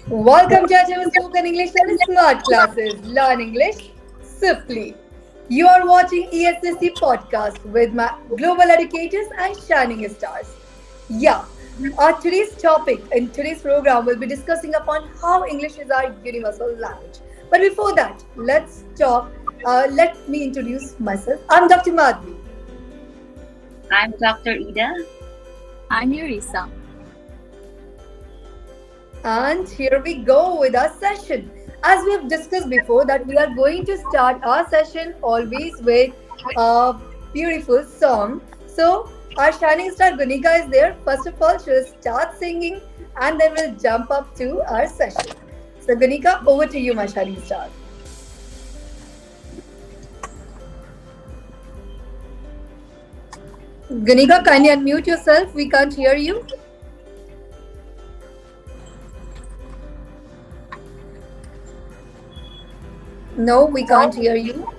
Welcome to our Spoken English and Smart Classes. Learn English swiftly. You are watching ESSC podcast with my global educators and shining stars. Yeah, our today's topic in today's program will be discussing upon how English is our universal language. But before that, let's talk. Let me introduce myself. I'm Dr. Madhvi. I'm Dr. Ida. I'm Yurisa. And here we go with our session. As we have discussed before, that we are going to start our session always with a beautiful song. So our shining star Gunika is there. First of all, she'll start singing and then we'll jump up to our session. So Gunika, over to you, my shining star. Gunika, kindly unmute yourself. We can't hear you. No, we can't hear you.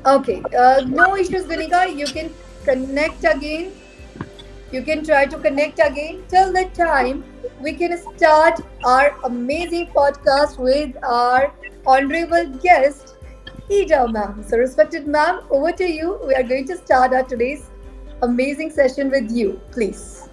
Okay, no issues, Gunika. You can connect again. You can try to connect again. Till that time, we can start our amazing podcast with our honorable guest, Ida ma'am. So, respected ma'am, over to you. We are going to start our today's amazing session with you. Please.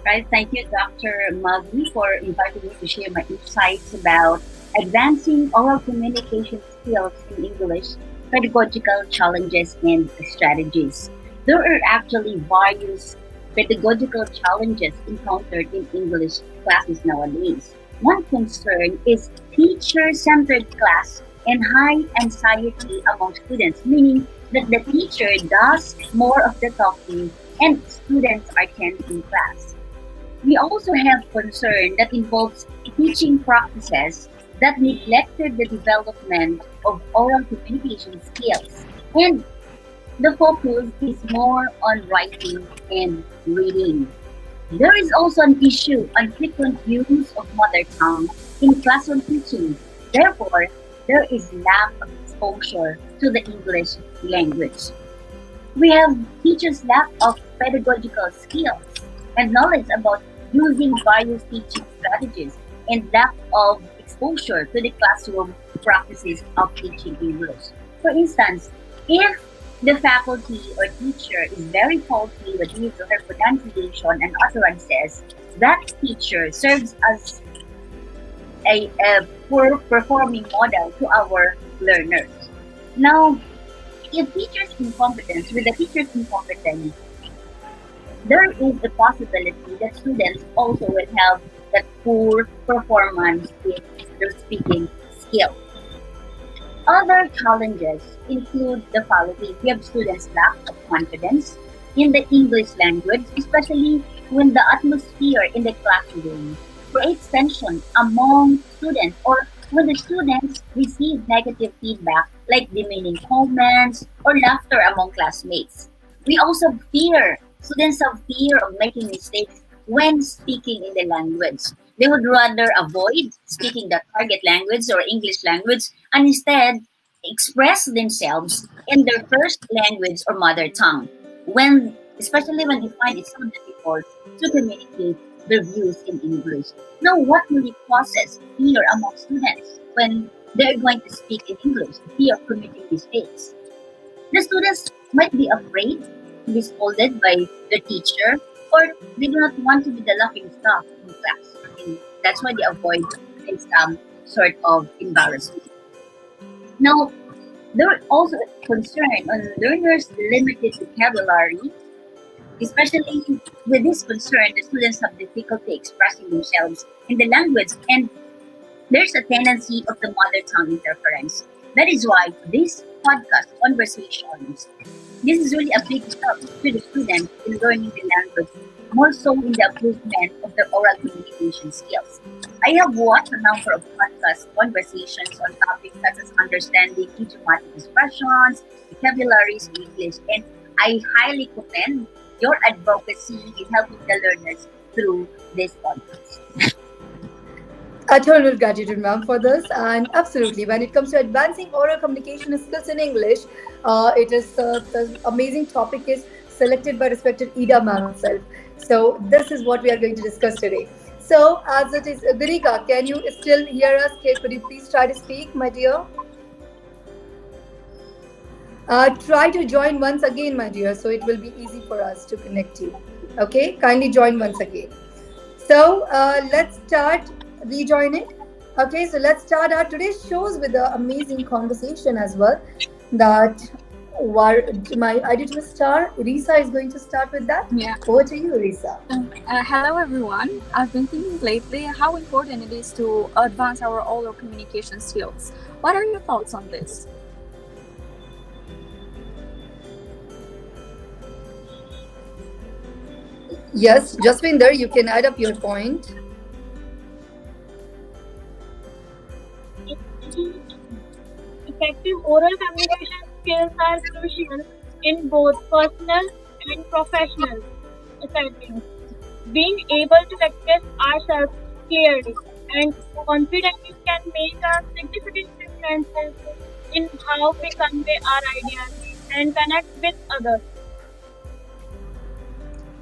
Right, thank you, Dr. Maggie, for inviting me to share my insights about advancing oral communication skills in English, pedagogical challenges, and strategies. There are actually various pedagogical challenges encountered in English classes nowadays. One concern is teacher-centered class and high anxiety among students, meaning that the teacher does more of the talking and students are attending class. We also have concern that involves teaching practices that neglected the development of oral communication skills. And the focus is more on writing and reading. There is also an issue on frequent use of mother tongue in classroom teaching. Therefore, there is lack of exposure to the English language. We have teachers' lack of pedagogical skills and knowledge about using various teaching strategies and lack of exposure to the classroom practices of teaching English. For instance, if the faculty or teacher is very faulty with his or her pronunciation and utterances, that teacher serves as a poor performing model to our learners. Now, if teachers incompetence, with the teacher's incompetence, there is a possibility that students also will have that poor performance in their speaking skill. Other challenges include the following. We have students' lack of confidence in the English language, especially when the atmosphere in the classroom creates tension among students or when the students receive negative feedback like demeaning comments or laughter among classmates. We also fear, students have fear of making mistakes when speaking in the language. They would rather avoid speaking the target language or English language and instead express themselves in their first language or mother tongue. Especially when they find it so difficult to communicate their views in English. Now, what really causes fear among students when they're going to speak in English? The fear of committing mistakes. The students might be afraid to be scolded by the teacher, or they do not want to be the laughing stock in class. And that's why they avoid this sort of embarrassment. Now, there are also a concern on learners' limited vocabulary, especially with this concern, the students have difficulty expressing themselves in the language, and there's a tendency of the mother tongue interference. That is why this podcast conversations, this is really a big help to the students in learning the language, more so in the improvement of their oral communication skills. I have watched a number of podcast conversations on topics such as understanding idiomatic expressions, vocabularies in English, and I highly commend your advocacy in helping the learners through this podcast. Eternal gratitude, ma'am, for this. And absolutely, when it comes to advancing oral communication skills in English, it is the amazing topic is selected by respected Ida ma'am itself. So this is what we are going to discuss today. So, as it is, Dirika, can you still hear us? Could you please try to speak, my dear? Try to join once again, my dear, so it will be easy for us to connect you. Okay, kindly join once again. So let's start. Rejoin it. Okay, so let's start our today's shows with an amazing conversation as well. That war, my editor star Risa is going to start with that. Yeah. Over to you, Risa. Hello, everyone. I've been thinking lately how important it is to advance our oral communication skills. What are your thoughts on this? Yes, Jaswinder, you can add up your point. Effective oral communication skills are crucial in both personal and professional settings. Being able to express ourselves clearly and confidently can make a significant difference in how we convey our ideas and connect with others.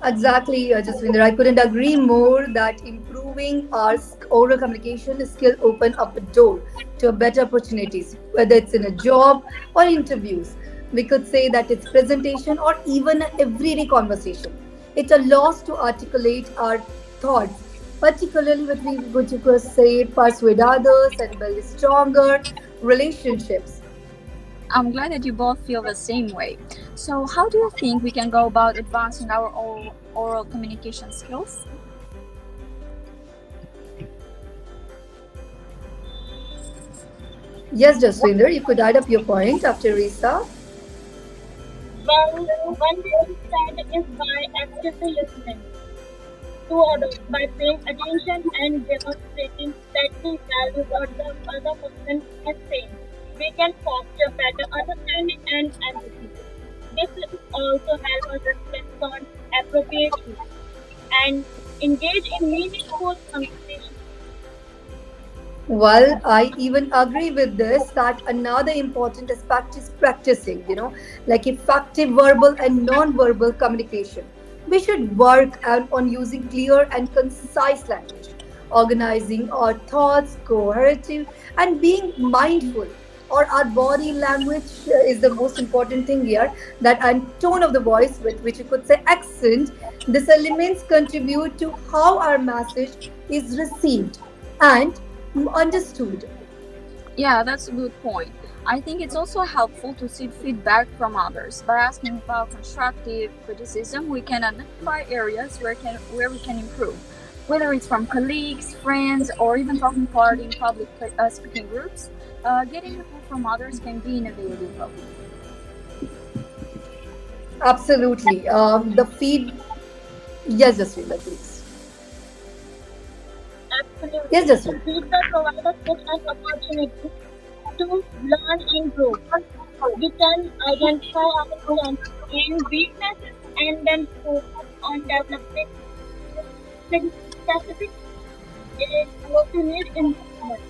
Exactly, Jaswinder. I couldn't agree more that improving our oral communication skill open up a door to better opportunities, whether it's in a job or interviews. We could say that it's presentation or even an everyday conversation. It allows to articulate our thoughts, particularly what we would you could say persuade others and build stronger relationships. I'm glad that you both feel the same way. So, how do you think we can go about advancing our oral communication skills? Yes, Jaswinder, you could add up your point after Risa. Well, one way to start is by actively listening to others by paying attention and demonstrating that we value what the other person is saying. We can foster better understanding and empathy. This will also help us respond appropriately and engage in meaningful conversation. Well, I even agree with this that another important aspect is practicing, like effective verbal and non-verbal communication. We should work on using clear and concise language, organizing our thoughts, cohesive, and being mindful. Or our body language is the most important thing here. That and tone of the voice, with which you could say accent, these elements contribute to how our message is received and understood. Yeah, that's a good point. I think it's also helpful to seek feedback from others. By asking about constructive criticism, we can identify areas where we can improve, whether it's from colleagues, friends, or even talking part in public speaking groups. Getting input from others can be invaluable. Absolutely. The feed. Yes, Jaswila, please. Yes, Absolutely. Jaswila. Feedback provides us with an opportunity to learn and grow. We can identify our strengths and weaknesses and then focus on developing specific areas to need improvement.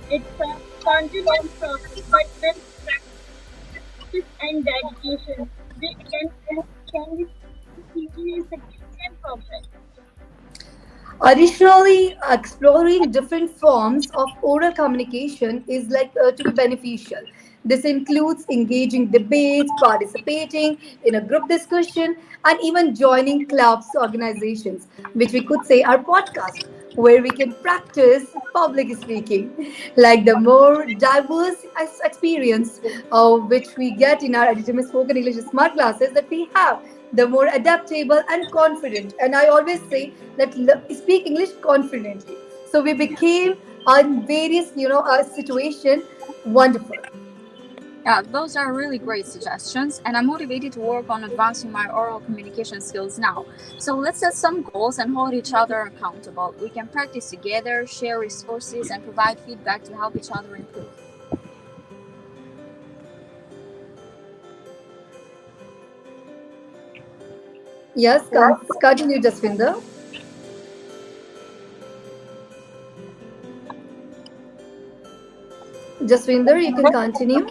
It's a continuous process, but with practice and dedication, we can see significant progress. Additionally, exploring different forms of oral communication is like to be beneficial. This includes engaging debates, participating in a group discussion, and even joining clubs, organizations, which we could say are podcasts, where we can practice public speaking. Like the more diverse experience which we get in our Edutainment Spoken English Smart classes that we have, the more adaptable and confident. And I always say that speak English confidently. So we became on various, situation wonderful. Yeah, those are really great suggestions, and I'm motivated to work on advancing my oral communication skills now. So let's set some goals and hold each other accountable. We can practice together, share resources, and provide feedback to help each other improve. Yes, continue, Jaswinder. Jaswinder, you can continue.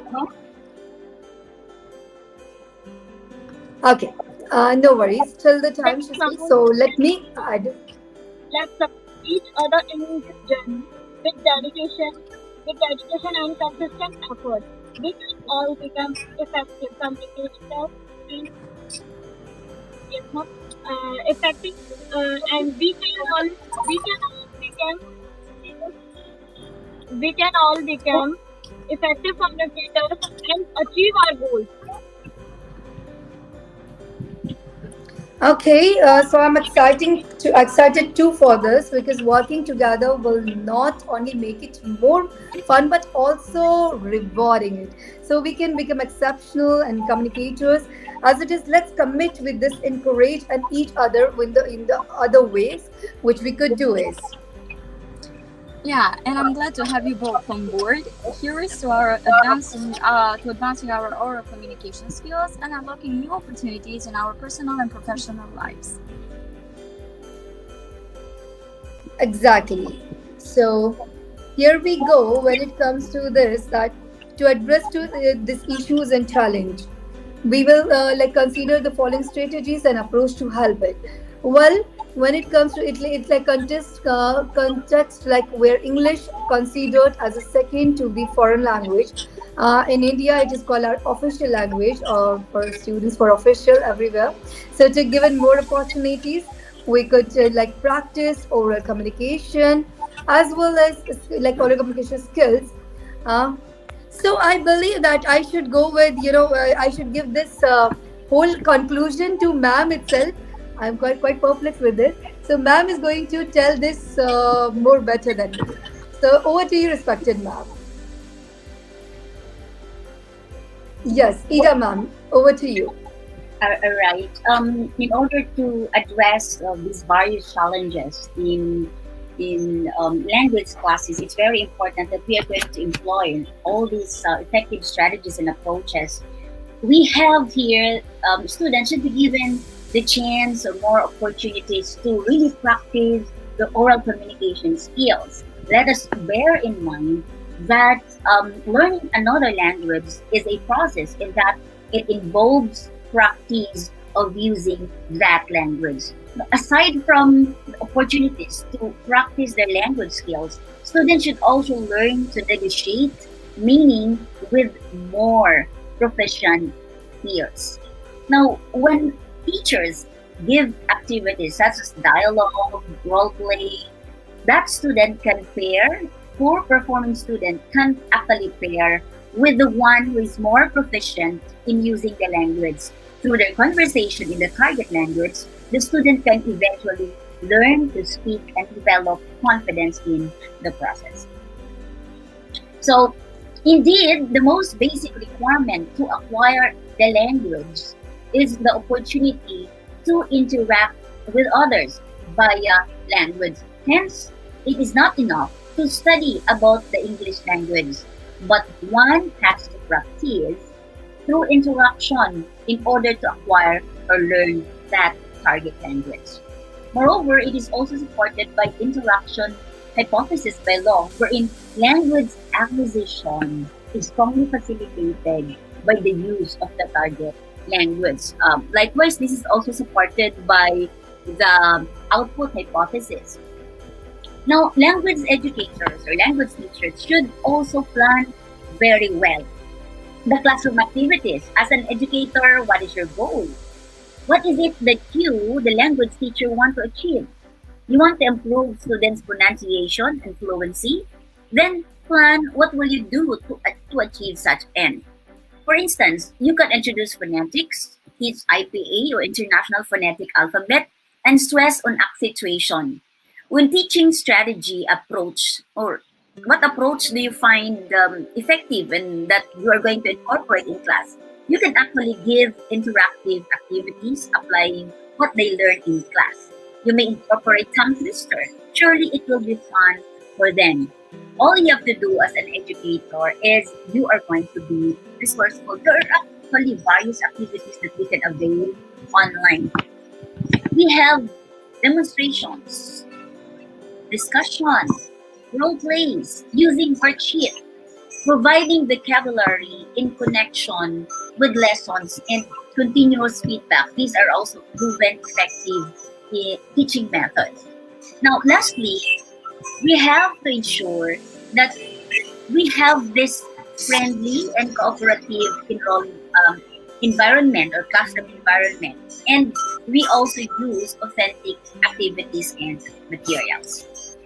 Okay, no worries. Till the time Let's she speaks. suppose So let me add. let's suppose each other in this journey with dedication and consistent effort. We can all become effective communicators and yes, no, effective, and we can all become effective communicators and achieve our goals. Okay, so I'm excited too for this because working together will not only make it more fun but also rewarding it. So we can become exceptional and communicators. As it is, let's commit with this, encourage and each other in the other ways which we could do is. Yeah, and I'm glad to have you both on board. Here is to advancing our oral communication skills and unlocking new opportunities in our personal and professional lives. Exactly. So here we go when it comes to this, that to address to these issues and challenge, we will like consider the following strategies and approach to help it. Well, when it comes to it, it's like context like where English considered as a second to the foreign language. In India, it is called our official language, or for students for official everywhere. So to given more opportunities, we could like practice oral communication as well as oral communication skills. Uh, so I believe that I should go with, I should give this whole conclusion to ma'am itself. I'm quite perplexed with this. So ma'am is going to tell this more better than me. So over to you, respected ma'am. Yes, Ida ma'am, over to you. All right. In order to address these various challenges in language classes, it's very important that we are going to employ all these effective strategies and approaches. We have here students should be given the chance or more opportunities to really practice the oral communication skills. Let us bear in mind that learning another language is a process in that it involves practice of using that language. Aside from the opportunities to practice their language skills, students should also learn to negotiate meaning with more proficient peers. Now, when teachers give activities such as dialogue, role play, that student can pair, poor performing student can actually pair with the one who is more proficient in using the language. Through their conversation in the target language, the student can eventually learn to speak and develop confidence in the process. So, indeed, the most basic requirement to acquire the language is the opportunity to interact with others via language. Hence, it is not enough to study about the English language, but one has to practice through interaction in order to acquire or learn that target language. Moreover, it is also supported by interaction hypothesis by law, wherein language acquisition is strongly facilitated by the use of the target language. Likewise, this is also supported by the output hypothesis. Now, language educators or language teachers should also plan very well the classroom activities. As an educator, what is your goal? What is it that you, the language teacher, want to achieve? You want to improve students' pronunciation and fluency? Then plan what will you do to achieve such end. For instance, you can introduce phonetics, teach IPA or International Phonetic Alphabet, and stress on accentuation. When teaching strategy approach, or what approach do you find effective and that you are going to incorporate in class? You can actually give interactive activities applying what they learn in class. You may incorporate tongue twister. Surely it will be fun for them. All you have to do as an educator is you are going to be resourceful. There are actually various activities that we can avail online. We have demonstrations, discussions, role plays, using worksheets, providing vocabulary in connection with lessons, and continuous feedback. These are also proven effective teaching methods. Now, lastly, we have to ensure that we have this friendly and cooperative environment or classroom environment, and we also use authentic activities and materials.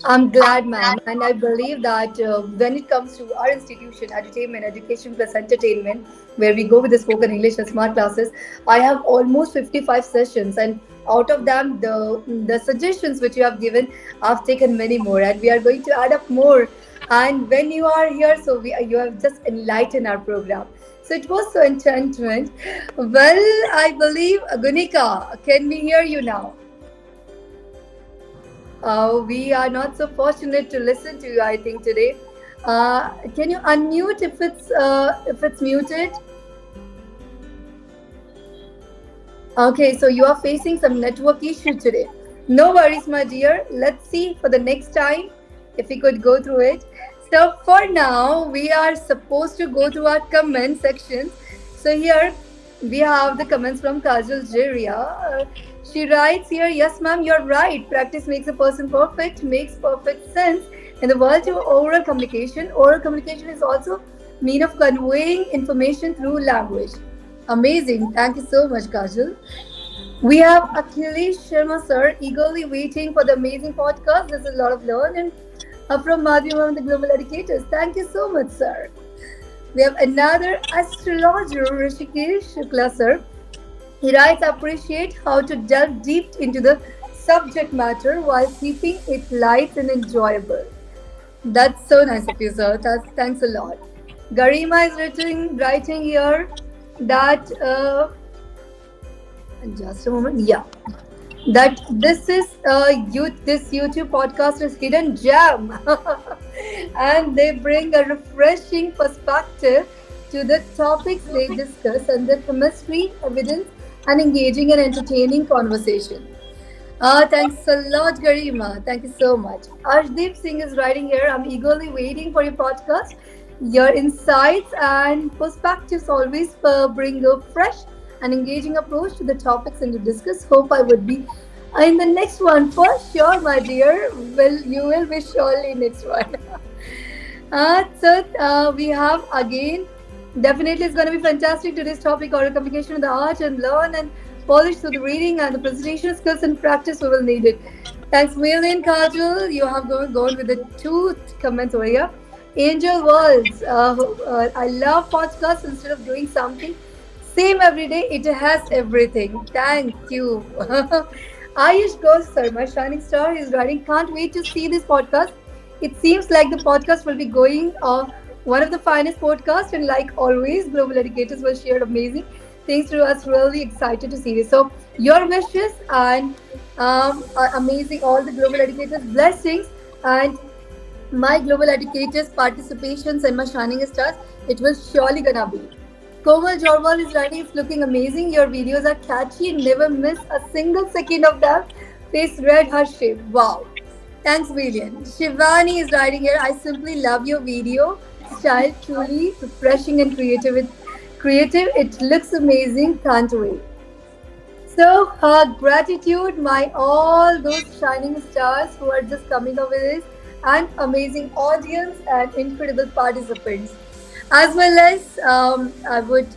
I'm glad, ma'am, and I believe that when it comes to our institution, Edutainment, Education plus Entertainment, where we go with the spoken English and smart classes, I have almost 55 sessions, and out of them, the suggestions which you have given, I've taken many more, and we are going to add up more. And when you are here, so you have just enlightened our program. So it was so enchantment. Well, I believe Gunika, can we hear you now? We are not so fortunate to listen to you, I think, today. Can you unmute if it's muted? Okay, so you are facing some network issue today. No worries, my dear. Let's see for the next time if we could go through it. So for now, we are supposed to go through our comment sections. So here we have the comments from Kajal Jiria. She writes here, yes, ma'am, you're right. Practice makes a person perfect, makes perfect sense. In the world of oral communication is also mean of conveying information through language. Amazing. Thank you so much, Kajal. We have Akhilesh Sharma sir eagerly waiting for the amazing podcast. There's a lot of learning from Madhya from the Global Educators. Thank you so much, sir. We have another astrologer, Rishikesh Shukla sir. He writes, appreciate how to delve deep into the subject matter while keeping it light and enjoyable. That's so nice of you, sir. Thanks a lot. Garima is writing here that just a moment. Yeah, that this is this YouTube podcast is hidden gem, and they bring a refreshing perspective to the topics they discuss and the chemistry, evidence, and engaging and entertaining conversation. Thanks a lot, Garima. Thank you so much. Arshdeep Singh is writing here. I'm eagerly waiting for your podcast. Your insights and perspectives always bring a fresh and engaging approach to the topics and to discuss. Hope I would be in the next one for sure, my dear. Well, you will be surely next one. We have again. Definitely, it's going to be fantastic. Today's topic: oral communication, the art and learn and polish through the reading and the presentation skills and practice. We will need it. Thanks, Million Kajal. You have gone with the two comments over here. Angel Worlds. I love podcasts instead of doing something same every day. It has everything. Thank you. Ayush Ghosh, sir, my shining star, is writing. Can't wait to see this podcast. It seems like the podcast will be going one of the finest podcasts, and like always, Global Educators will share amazing things to us. Really excited to see this. So, your wishes and are amazing. All the Global Educators' blessings and my Global Educators' participations and my shining stars. It will surely gonna be. Komal Jorwal is writing, it's looking amazing. Your videos are catchy. Never miss a single second of them. Face red, her shape. Wow. Thanks, William. Shivani is writing here, I simply love your video style. Truly refreshing and creative. It looks amazing. Can't wait. So, gratitude, my all those shining stars who are just coming up with this, and amazing audience and incredible participants. As well as I would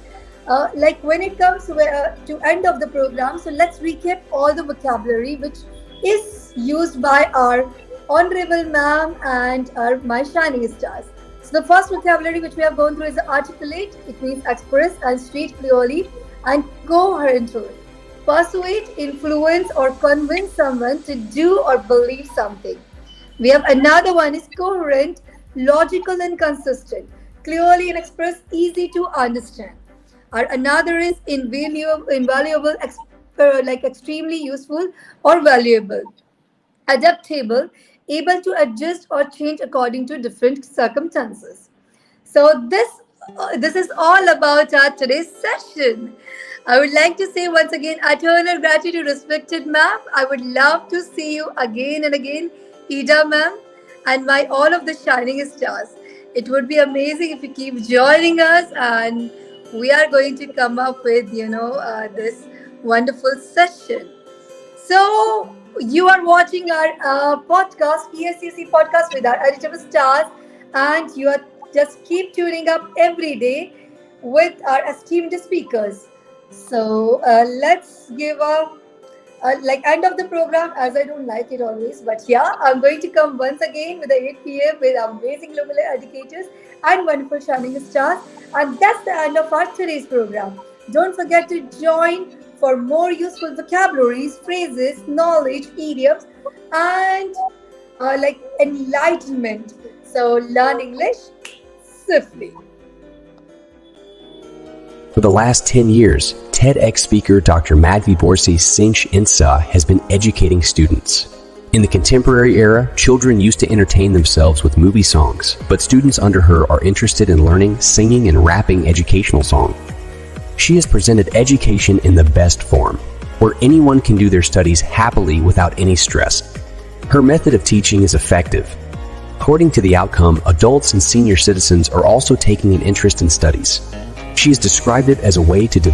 like when it comes to end of the program. So let's recap all the vocabulary which is used by our honorable ma'am and my shining stars. So the first vocabulary which we have gone through is articulate. It means express and state clearly and coherently. Persuade, influence, or convince someone to do or believe something. We have another one is coherent, logical, and consistent. Clearly and express, easy to understand. Or another is invaluable, like extremely useful or valuable. Adaptable, able to adjust or change according to different circumstances. So this is all about our today's session. I would like to say once again, eternal gratitude, respected ma'am. I would love to see you again and again, Ida ma'am, and my all of the shining stars. It would be amazing if you keep joining us, and we are going to come up with this wonderful session. So You are watching our podcast, ESCC podcast with our editable stars, and you are just keep tuning up every day with our esteemed speakers. So let's give a like end of the program, as I don't like it always, but yeah, I'm going to come once again with the 8 p.m. with amazing global educators and wonderful shining stars, and that's the end of our today's program. Don't forget to join for more useful vocabularies, phrases, knowledge, idioms, and like enlightenment. So learn English swiftly. For the last 10 years, TEDx speaker Dr. Madhvi Borsi Sinch Insa has been educating students. In the contemporary era, children used to entertain themselves with movie songs, but students under her are interested in learning, singing, and rapping educational songs. She has presented education in the best form, where anyone can do their studies happily without any stress. Her method of teaching is effective. According to the outcome, adults and senior citizens are also taking an interest in studies. She has described it as a way to